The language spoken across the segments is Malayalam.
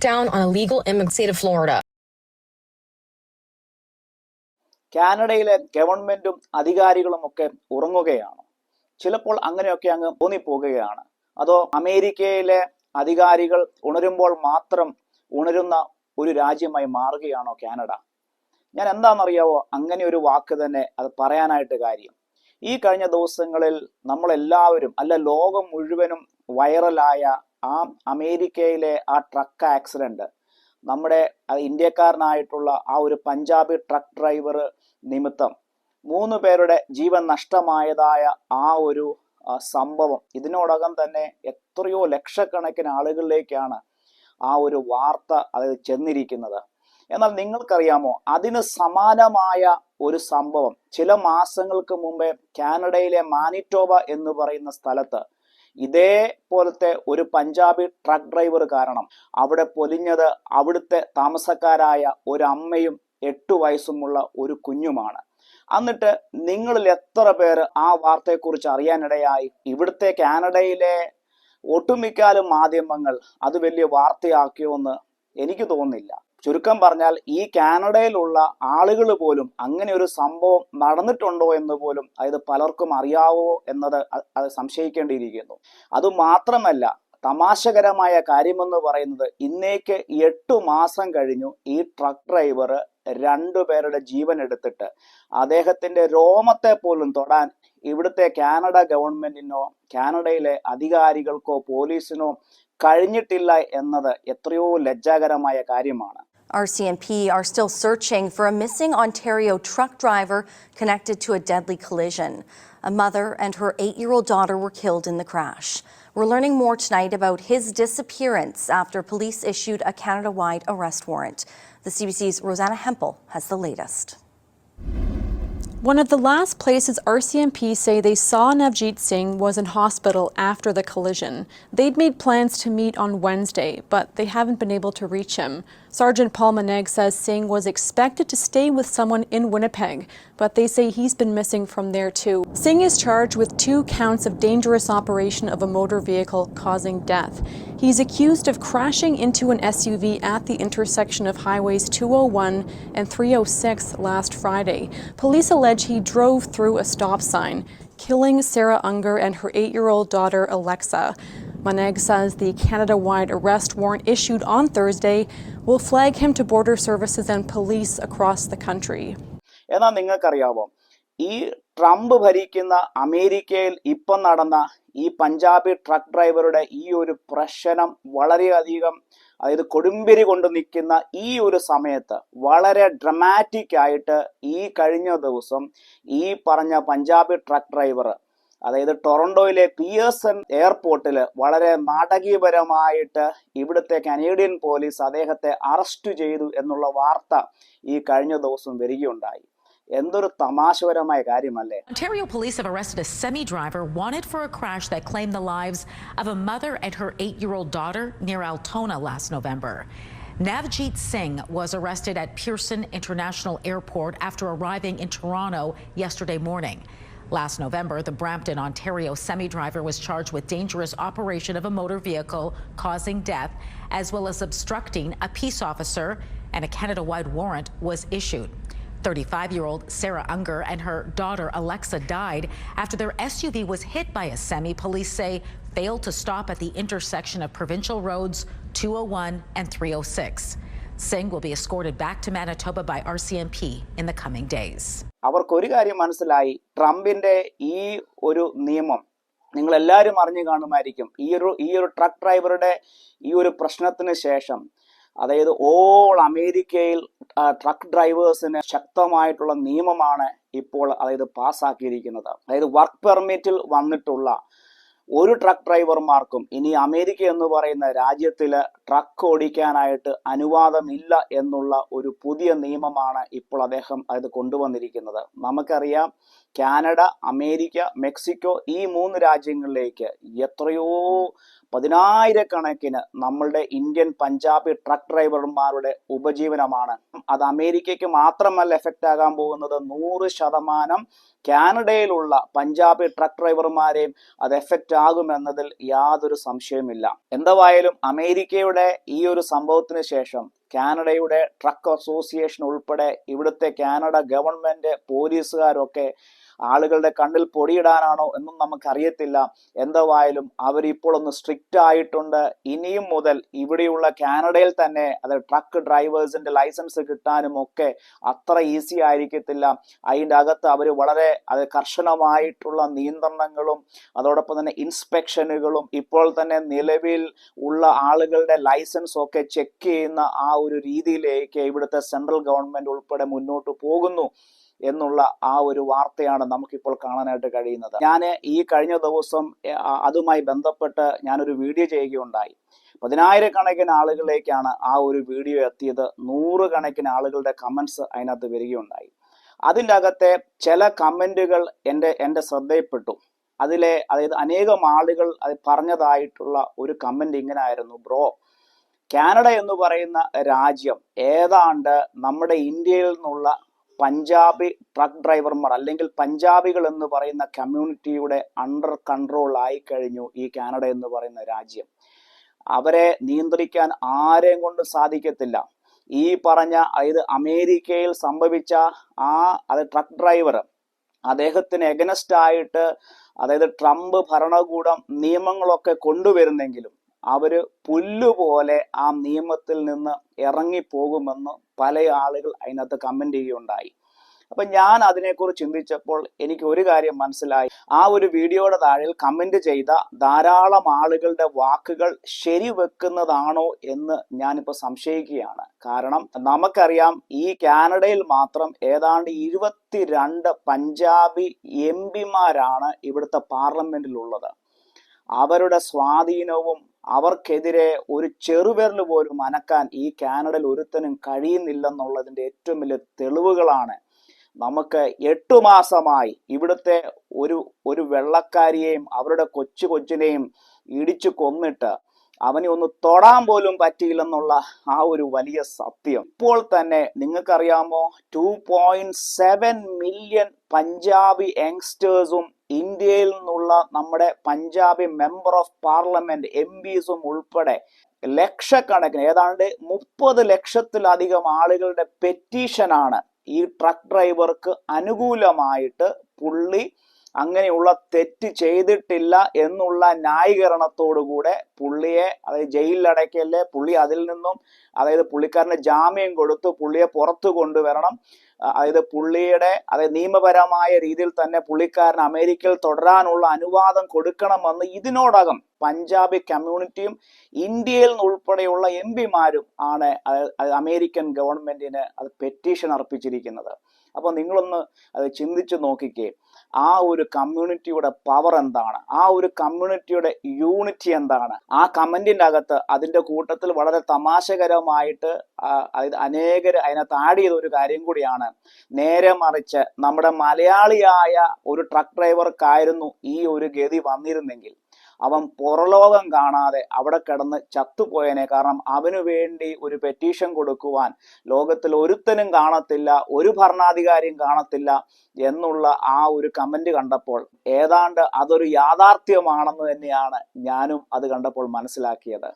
crackdown on illegal immigrants in the state of Florida. കാനഡയിലെ ഗവൺമെന്റും അധികാരികളും ഒക്കെ ഉറങ്ങുകയാണ്. ചിലപ്പോൾ അങ്ങനെയൊക്കെ അങ്ങ് തോന്നിപ്പോകുകയാണ്. അതോ അമേരിക്കയിലെ അധികാരികൾ ഉണരുമ്പോൾ മാത്രം ഉണരുന്ന ഒരു രാജ്യമായി മാറുകയാണോ കാനഡ? ഞാൻ എന്താണെന്നറിയാവോ അങ്ങനെ ഒരു വാക്ക് തന്നെ അത് പറയാനായിട്ട് കാര്യം. ഈ കഴിഞ്ഞ ദിവസങ്ങളിൽ നമ്മളെല്ലാവരും ലോകം മുഴുവനും വൈറലായ ആ അമേരിക്കയിലെ ആ ട്രക്ക് ആക്സിഡന്റ്, നമ്മുടെ ഇന്ത്യക്കാരനായിട്ടുള്ള ആ ഒരു പഞ്ചാബി ട്രക്ക് ഡ്രൈവർ നിമിത്തം 3 പേരുടെ ജീവൻ നഷ്ടമായതായ ആ ഒരു സംഭവം, ഇതിനോടകം തന്നെ എത്രയോ ലക്ഷക്കണക്കിന് ആളുകളിലേക്കാണ് ആ ഒരു വാർത്ത ചെന്നിരിക്കുന്നത്. എന്നാൽ നിങ്ങൾക്കറിയാമോ, അതിന് സമാനമായ ഒരു സംഭവം ചില മാസങ്ങൾക്ക് മുമ്പേ കാനഡയിലെ മാനിറ്റോബ എന്ന് പറയുന്ന സ്ഥലത്ത് ഇതേപോലത്തെ ഒരു പഞ്ചാബി ട്രക്ക് ഡ്രൈവർ കാരണം അവിടെ പൊലിഞ്ഞത് അവിടുത്തെ താമസക്കാരായ ഒരു അമ്മയും 8 വയസ്സുമുള്ള ഒരു കുഞ്ഞുമാണ്. എന്നിട്ട് നിങ്ങളിൽ എത്ര പേര് ആ വാർത്തയെക്കുറിച്ച് അറിയാനിടയായി? ഇവിടുത്തെ കാനഡയിലെ ഒട്ടുമിക്കാലും മാധ്യമങ്ങൾ അത് വലിയ വാർത്തയാക്കിയോ എന്ന് എനിക്ക് തോന്നുന്നില്ല. ചുരുക്കം പറഞ്ഞാൽ ഈ കാനഡയിലുള്ള ആളുകൾ പോലും അങ്ങനെ ഒരു സംഭവം നടന്നിട്ടുണ്ടോ എന്ന് പോലും പലർക്കും അറിയാവോ എന്നത് അത് സംശയിക്കേണ്ടിയിരിക്കുന്നു. അതുമാത്രമല്ല, തമാശകരമായ കാര്യമെന്ന് പറയുന്നത് ഇന്നേക്ക് 8 മാസം കഴിഞ്ഞു ഈ ട്രക്ക് ഡ്രൈവർ 2 പേരുടെ ജീവൻ എടുത്തിട്ട് അദ്ദേഹത്തിന്റെ രോമത്തെ പോലും തൊടാൻ ഇവിടുത്തെ കാനഡ ഗവൺമെന്റിനോ കാനഡയിലെ അധികാരികൾക്കോ പോലീസിനോ കഴിഞ്ഞിട്ടില്ല എന്നത് എത്രയോ ലജ്ജാകരമായ കാര്യമാണ്. RCMP are still searching for a missing Ontario truck driver connected to a deadly collision. A mother and her 8-year-old daughter were killed in the crash. We're learning more tonight about his disappearance after police issued a Canada-wide arrest warrant. The CBC's Rosanna Hempel has the latest. One of the last places RCMP say they saw Navjeet Singh was in hospital after the collision. They'd made plans to meet on Wednesday, but they haven't been able to reach him. Sergeant Paul Maneg says Singh was expected to stay with someone in Winnipeg, but they say he's been missing from there too. Singh is charged with 2 counts of dangerous operation of a motor vehicle causing death. He's accused of crashing into an SUV at the intersection of highways 201 and 306 last Friday. Police allege he drove through a stop sign, killing Sarah Unger and her 8-year-old daughter Alexa. Maneg says the Canada-wide arrest warrant issued on Thursday will flag him to border services and police across the country. എന്നാൽ നിങ്ങൾക്കറിയാവോ, ഈ ട്രംപ് ഭരിക്കുന്ന അമേരിക്കയിൽ ഇപ്പം നടന്ന ഈ പഞ്ചാബി ട്രക്ക് ഡ്രൈവറുടെ ഈ ഒരു പ്രശ്നം വളരെയധികം കൊടുമ്പിരി കൊണ്ട് നിൽക്കുന്ന ഈ ഒരു സമയത്ത് വളരെ ഡ്രമാറ്റിക് ആയിട്ട് ഈ കഴിഞ്ഞ ദിവസം ഈ പറഞ്ഞ പഞ്ചാബി ട്രക്ക് ഡ്രൈവർ ടൊറന്റോയിലെ പിയേഴ്സൺ എയർപോർട്ടിൽ വളരെ നാടകീയപരമായിട്ട് ഇവിടുത്തെ കനേഡിയൻ പോലീസ് അദ്ദേഹത്തെ അറസ്റ്റ് ചെയ്തു എന്നുള്ള വാർത്ത ഈ കഴിഞ്ഞ ദിവസം വരികയുണ്ടായി. എന്തൊരു തമാശപരമായ കാര്യമല്ലേ? Ontario police have arrested a semi-driver wanted for a crash that claimed the lives of a mother and her 8-year-old daughter near Altona last November. Navjeet Singh was arrested at Pearson International Airport after arriving in Toronto yesterday morning. Last November, the Brampton, Ontario semi-driver was charged with dangerous operation of a motor vehicle causing death, as well as obstructing a peace officer, and a Canada-wide warrant was issued. 35-year-old Sarah Unger and her daughter Alexa died after their SUV was hit by a semi, police say failed to stop at the intersection of provincial roads 201 and 306. Singh will be escorted back to Manitoba by RCMP in the coming days. അവർക്കൊരു കാര്യം മനസ്സിലായി, ട്രംപിന്റെ ഈ ഒരു നിയമം നിങ്ങൾ എല്ലാവരും അറിഞ്ഞു കാണുമായിരിക്കും. ഈ ഒരു ട്രക്ക് ഡ്രൈവറുടെ ഈ ഒരു പ്രശ്നത്തിന് ശേഷം ഓൾ അമേരിക്കയിൽ ട്രക്ക് ഡ്രൈവേഴ്സിന് ശക്തമായിട്ടുള്ള നിയമമാണ് ഇപ്പോൾ പാസ്സാക്കിയിരിക്കുന്നത്. വർക്ക് പെർമിറ്റിൽ വന്നിട്ടുള്ള ഒരു ട്രക്ക് ഡ്രൈവർമാർക്കും ഇനി അമേരിക്ക എന്ന് പറയുന്ന രാജ്യത്തിൽ ട്രക്ക് ഓടിക്കാനായിട്ട് അനുവാദമില്ല എന്നുള്ള ഒരു പുതിയ നിയമമാണ് ഇപ്പോൾ അദ്ദേഹം കൊണ്ടുവന്നിരിക്കുന്നത്. നമുക്കറിയാം, കാനഡ, അമേരിക്ക, മെക്സിക്കോ ഈ 3 രാജ്യങ്ങളിലേക്ക് എത്രയോ പതിനായിരക്കണക്കിന് നമ്മളുടെ ഇന്ത്യൻ പഞ്ചാബി ട്രക്ക് ഡ്രൈവർമാരുടെ ഉപജീവനമാണ്. അത് അമേരിക്കയ്ക്ക് മാത്രമല്ല എഫക്റ്റ് ആകാൻ പോകുന്നത്, 100% കാനഡയിലുള്ള പഞ്ചാബി ട്രക്ക് ഡ്രൈവർമാരെയും അത് എഫക്റ്റ് ആകുമെന്നതിൽ യാതൊരു സംശയമില്ല. എന്തായാലും അമേരിക്കയുടെ ഈ ഒരു സംഭവത്തിന് ശേഷം കാനഡയുടെ ട്രക്ക് അസോസിയേഷൻ ഉൾപ്പെടെ ഇവിടുത്തെ കാനഡ ഗവൺമെന്റ്, പോലീസുകാരൊക്കെ ആളുകളുടെ കണ്ണിൽ പൊടിയിടാനാണോ എന്നും നമുക്കറിയത്തില്ല. എന്തായാലും അവരിപ്പോൾ ഒന്ന് സ്ട്രിക്റ്റ് ആയിട്ടുണ്ട്. ഇനിയും മുതൽ ഇവിടെയുള്ള കാനഡയിൽ തന്നെ അത് ട്രക്ക് ഡ്രൈവേഴ്സിന്റെ ലൈസൻസ് കിട്ടാനും ഒക്കെ അത്ര ഈസി ആയിരിക്കത്തില്ല. അതിൻ്റെ അകത്ത് അവർ വളരെ കർശനമായിട്ടുള്ള നിയന്ത്രണങ്ങളും അതോടൊപ്പം തന്നെ ഇൻസ്പെക്ഷനുകളും ഇപ്പോൾ തന്നെ നിലവിൽ ഉള്ള ആളുകളുടെ ലൈസൻസ് ഒക്കെ ചെക്ക് ചെയ്യുന്ന ആ ഒരു രീതിയിലേക്ക് ഇവിടുത്തെ സെൻട്രൽ ഗവൺമെന്റ് ഉൾപ്പെടെ മുന്നോട്ട് പോകുന്നു എന്നുള്ള ആ ഒരു വാർത്തയാണ് നമുക്കിപ്പോൾ കാണാനായിട്ട് കഴിയുന്നത്. ഞാൻ ഈ കഴിഞ്ഞ ദിവസം അതുമായി ബന്ധപ്പെട്ട് ഞാനൊരു വീഡിയോ ചെയ്യുകയുണ്ടായി. 10,000-കണക്കിന് ആളുകളിലേക്കാണ് ആ ഒരു വീഡിയോ എത്തിയത്. 100 ആളുകളുടെ കമന്റ്സ് അതിനകത്ത് വരികയുണ്ടായി. അതിൻ്റെ അകത്തെ ചില കമന്റുകൾ എൻ്റെ ശ്രദ്ധയിൽപ്പെട്ടു. അതായത് അനേകം ആളുകൾ അത് പറഞ്ഞതായിട്ടുള്ള ഒരു കമന്റ് ഇങ്ങനെ ആയിരുന്നു: ബ്രോ, കാനഡ എന്ന് പറയുന്ന രാജ്യം ഏതാണ്ട് നമ്മുടെ ഇന്ത്യയിൽ നിന്നുള്ള പഞ്ചാബി ട്രക്ക് ഡ്രൈവർമാർ അല്ലെങ്കിൽ പഞ്ചാബികൾ എന്ന് പറയുന്ന കമ്മ്യൂണിറ്റിയുടെ അണ്ടർ കൺട്രോൾ ആയി കഴിഞ്ഞു ഈ കാനഡ എന്ന് പറയുന്ന രാജ്യം. അവരെ നിയന്ത്രിക്കാൻ ആരെയും കൊണ്ട് സാധിക്കത്തില്ല. ഈ പറഞ്ഞ അതായത് അമേരിക്കയിൽ സംഭവിച്ച അത് ട്രക്ക് ഡ്രൈവർ, അദ്ദേഹത്തിന് എഗനസ്റ്റ് ആയിട്ട് അതായത് ട്രംപ് ഭരണകൂടം നിയമങ്ങളൊക്കെ കൊണ്ടുവരുന്നെങ്കിലും അവര് പുല്ലുപോലെ ആ നിയമത്തിൽ നിന്ന് ഇറങ്ങിപ്പോകുമെന്ന് പല ആളുകൾ അതിനകത്ത് കമന്റ് ചെയ്യുകയുണ്ടായി. അപ്പൊ ഞാൻ അതിനെക്കുറിച്ച് ചിന്തിച്ചപ്പോൾ എനിക്ക് ഒരു കാര്യം മനസ്സിലായി. ആ ഒരു വീഡിയോയുടെ താഴെ കമന്റ് ചെയ്ത ധാരാളം ആളുകളുടെ വാക്കുകൾ ശരിവെക്കുന്നതാണോ എന്ന് ഞാനിപ്പോൾ സംശയിക്കുകയാണ്. കാരണം നമുക്കറിയാം, ഈ കാനഡയിൽ മാത്രം ഏതാണ്ട് 22 പഞ്ചാബി MP-മാരാണ് ഇവിടുത്തെ പാർലമെന്റിലുള്ളത്. അവരുടെ സ്വാധീനവും അവർക്കെതിരെ ഒരു ചെറുവിരൽ പോലും അനക്കാൻ ഈ കാനഡയിൽ ഒരുത്തനും കഴിയുന്നില്ലെന്നുള്ളതിന്റെ ഏറ്റവും വലിയ തെളിവുകളാണ് നമുക്ക് 8 മാസമായി ഇവിടുത്തെ ഒരു വെള്ളക്കാരിയെയും അവരുടെ കൊച്ചിനെയും ഇടിച്ചു കൊന്നിട്ട് അവനെ ഒന്ന് തൊടാൻ പോലും പറ്റിയില്ലെന്നുള്ള ആ ഒരു വലിയ സത്യം. ഇപ്പോൾ തന്നെ നിങ്ങൾക്കറിയാമോ, 2.7 മില്യൺ പഞ്ചാബി യങ്സ്റ്റേഴ്സും ഇന്ത്യയിൽ നിന്നുള്ള നമ്മുടെ പഞ്ചാബി മെമ്പർ ഓഫ് പാർലമെന്റ് MPസും ഉൾപ്പെടെ ലക്ഷക്കണക്കിന് ഏതാണ്ട് 30 ലക്ഷത്തിലധികം ആളുകളുടെ പെറ്റീഷനാണ് ഈ ട്രക്ക് ഡ്രൈവർക്ക് അനുകൂലമായിട്ട് പുള്ളി അങ്ങനെയുള്ള തെറ്റ് ചെയ്തിട്ടില്ല എന്നുള്ള ന്യായീകരണത്തോടുകൂടെ പുള്ളിയെ അതായത് ജയിലിലടയ്ക്കല്ലേ, പുള്ളി അതിൽ നിന്നും അതായത് പുള്ളിക്കാരന് ജാമ്യം കൊടുത്ത് പുള്ളിയെ പുറത്തു കൊണ്ടുവരണം, അതായത് പുള്ളിയുടെ അതായത് നിയമപരമായ രീതിയിൽ തന്നെ പുള്ളിക്കാരൻ അമേരിക്കയിൽ തുടരാനുള്ള അനുവാദം കൊടുക്കണമെന്ന് ഇതിനോടകം പഞ്ചാബി കമ്മ്യൂണിറ്റിയും ഇന്ത്യയിൽ ഉൾപ്പെടെയുള്ള MP-മാരും ആണ് അമേരിക്കൻ ഗവൺമെന്റിന് അത് പെറ്റീഷൻ അർപ്പിച്ചിരിക്കുന്നത്. അപ്പോൾ നിങ്ങളൊന്ന് അത് ചിന്തിച്ചു നോക്കിക്കേ, ആ ഒരു കമ്മ്യൂണിറ്റിയുടെ പവർ എന്താണ്, ആ ഒരു കമ്മ്യൂണിറ്റിയുടെ യൂണിറ്റി എന്താണ്. ആ കമന്റിന്റെ അകത്ത് അതിന്റെ കൂട്ടത്തിൽ വളരെ തമാശകരമായിട്ട് അനേകർ അതിനകത്ത് ആഡ് ചെയ്ത ഒരു കാര്യം കൂടിയാണ്. നേരെ മറിച്ച് നമ്മുടെ മലയാളിയായ ഒരു ട്രക്ക് ഡ്രൈവർക്കായിരുന്നു ഈ ഒരു ഗതി വന്നിരുന്നെങ്കിൽ അവൻ പുറലോകം കാണാതെ അവിടെ കിടന്ന് ചത്തുപോയനെ. കാരണം അവന് വേണ്ടി ഒരു പെറ്റീഷൻ കൊടുക്കുവാൻ ലോകത്തിൽ ഒരുത്തനും കാണത്തില്ല, ഒരു ഭരണാധികാരിയും കാണത്തില്ല എന്നുള്ള ആ ഒരു കമന്റ് കണ്ടപ്പോൾ ഏതാണ്ട് അതൊരു യാഥാർത്ഥ്യമാണെന്ന് തന്നെയാണ് ഞാനും അത് കണ്ടപ്പോൾ മനസ്സിലാക്കിയത്.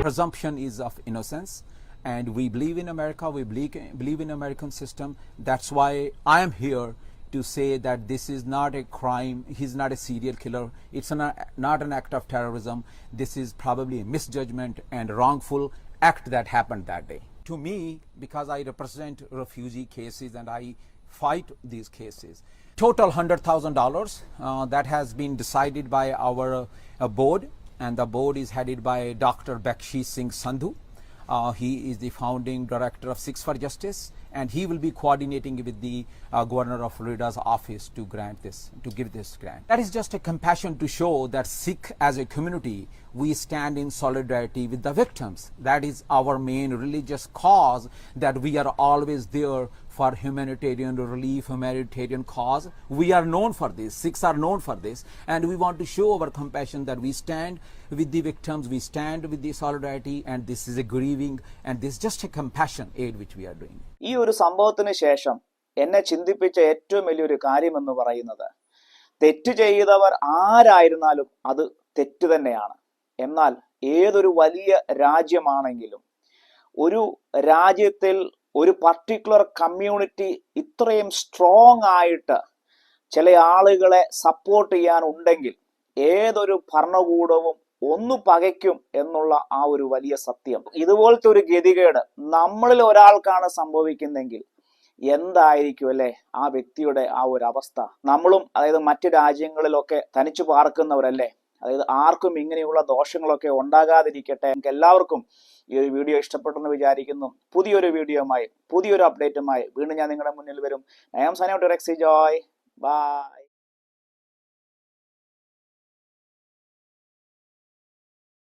Presumption is of innocence. And we believe in America, we believe in American system. That's why I am here to say that this is not a crime. He's not a serial killer. It's not an act of terrorism. This is probably a misjudgment and wrongful act that happened that day. To me, because I represent refugee cases and I fight these cases, total $100,000 that has been decided by our board, and the board is headed by Dr. Bakshi Singh Sandhu. He is the founding director of Sikhs for Justice, and he will be coordinating with the governor of Florida's office to give this grant. That is just a compassion to show that Sikh as a community, we stand in solidarity with the victims. That is our main religious cause, that we are always there for humanitarian relief, humanitarian cause. We are known for this. Sikhs are known for this, and we want to show our compassion that we stand with the victims, we stand with the solidarity, and this is a grieving, and this is just a compassion aid which we are doing. ഈ ഒരു സംഭവത്തിന് ശേഷം എന്നെ ചിന്തിപ്പിച്ച ഏറ്റവും വലിയൊരു കാര്യമെന്ന് പറയുന്നത്, തെറ്റ് ചെയ്തവർ ആരായിരുന്നാലും അത് തെറ്റ് തന്നെയാണ്. എന്നാൽ ഏതൊരു വലിയ രാജ്യമാണെങ്കിലും ഒരു രാജ്യത്തിൽ ഒരു പർട്ടിക്കുലർ കമ്മ്യൂണിറ്റി ഇത്രയും സ്ട്രോങ് ആയിട്ട് ചില ആളുകളെ സപ്പോർട്ട് ചെയ്യാനുണ്ടെങ്കിൽ ഏതൊരു ഭരണകൂടവും ഒന്ന് പകയ്ക്കും എന്നുള്ള ആ ഒരു വലിയ സത്യം. ഇതുപോലത്തെ ഒരു ഗതികേട് നമ്മളിൽ ഒരാൾക്കാണ് സംഭവിക്കുന്നെങ്കിൽ എന്തായിരിക്കും അല്ലെ ആ വ്യക്തിയുടെ ആ ഒരു അവസ്ഥ? നമ്മളും അതായത് മറ്റു രാജ്യങ്ങളിലൊക്കെ തനിച്ചു പാർക്കുന്നവരല്ലേ. അതായത് ആർക്കും ഇങ്ങനെയുള്ള ദോഷങ്ങളൊക്കെ ഉണ്ടാകാതിരിക്കട്ടെ. എനിക്ക് എല്ലാവർക്കും ഈ ഒരു വീഡിയോ ഇഷ്ടപ്പെട്ടെന്ന് വിചാരിക്കുന്നു. പുതിയൊരു വീഡിയോയുമായി പുതിയൊരു അപ്ഡേറ്റുമായി വീണ്ടും ഞാൻ നിങ്ങളുടെ മുന്നിൽ വരും. I am signing out to Rexy Joy. Bye.